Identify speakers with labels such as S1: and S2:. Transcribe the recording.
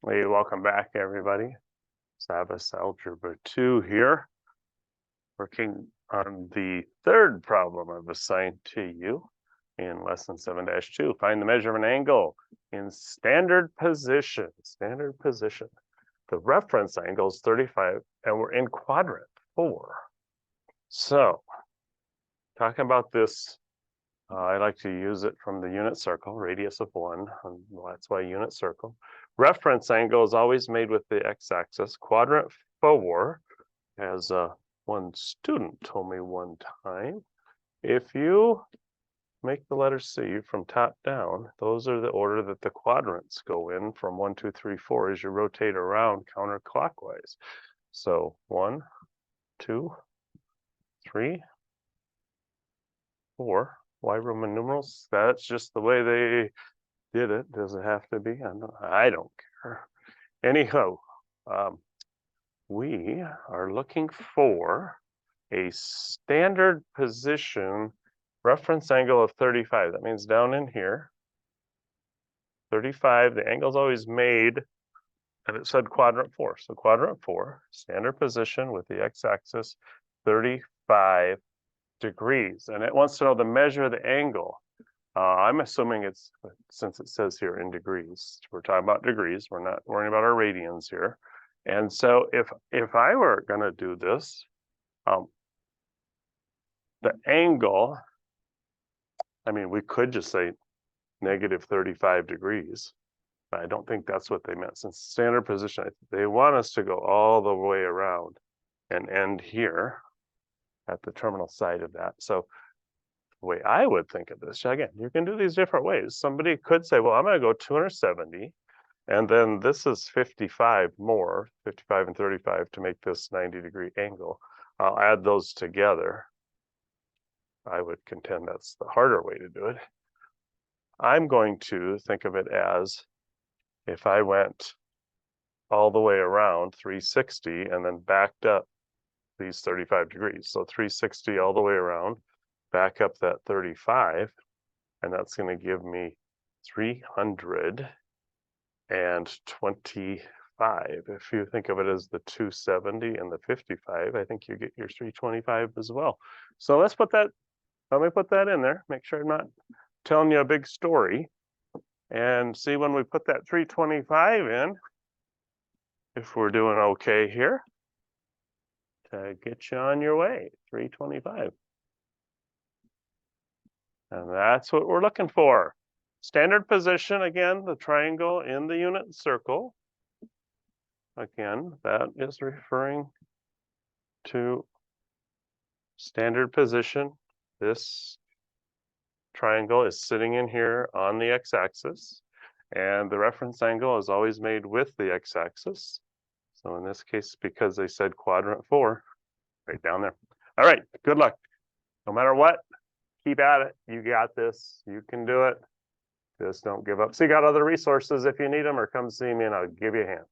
S1: Hey, welcome back, everybody. Sabbath Algebra 2 here, working on the third problem I've assigned to you in lesson 7-2. Find the measure of an angle in standard position. Standard position. The reference angle is 35, and we're in quadrant 4. So, talking about this, I like to use it from the unit circle, radius of 1. Well, that's why unit circle. Reference angle is always made with the x-axis. Quadrant 4, as one student told me one time, if you make the letter C from top down, those are the order that the quadrants go in from 1, 2, 3, 4 as you rotate around counterclockwise. So 1, 2, 3, 4. Why Roman numerals? That's just the way they did it. Does it have to be? I don't care. Anyhow, we are looking for a standard position reference angle of 35. That means down in here, 35, the angle's always made, and it said quadrant 4. So quadrant 4, standard position with the x-axis, 35 degrees. And it wants to know the measure of the angle. I'm assuming it's, since it says here in degrees, we're talking about degrees. We're not worrying about our radians here. And so if I were going to do this, the angle, I mean, we could just say negative 35 degrees, but I don't think that's what they meant. Since standard position, they want us to go all the way around and end here at the terminal side of that. So the way I would think of this, again, you can do these different ways. Somebody could say, well, I'm going to go 270, and then this is 55 more, 55 and 35 to make this 90-degree angle. I'll add those together. I would contend that's the harder way to do it. I'm going to think of it as if I went all the way around 360 and then backed up these 35 degrees. So 360 all the way around, back up that 35, and that's going to give me 325. If you think of it as the 270 and the 55, I think you get your 325 as well. So let me put that in there, make sure I'm not telling you a big story, and see when we put that 325 in, if we're doing okay here to get you on your way, 325. And that's what we're looking for. Standard position, again, the triangle in the unit circle. Again, that is referring to standard position. This triangle is sitting in here on the x-axis, and the reference angle is always made with the x-axis. So in this case, because they said quadrant 4, right down there. All right, good luck. No matter what, keep at it. You got this. You can do it. Just don't give up. So you got other resources if you need them, or come see me and I'll give you a hand.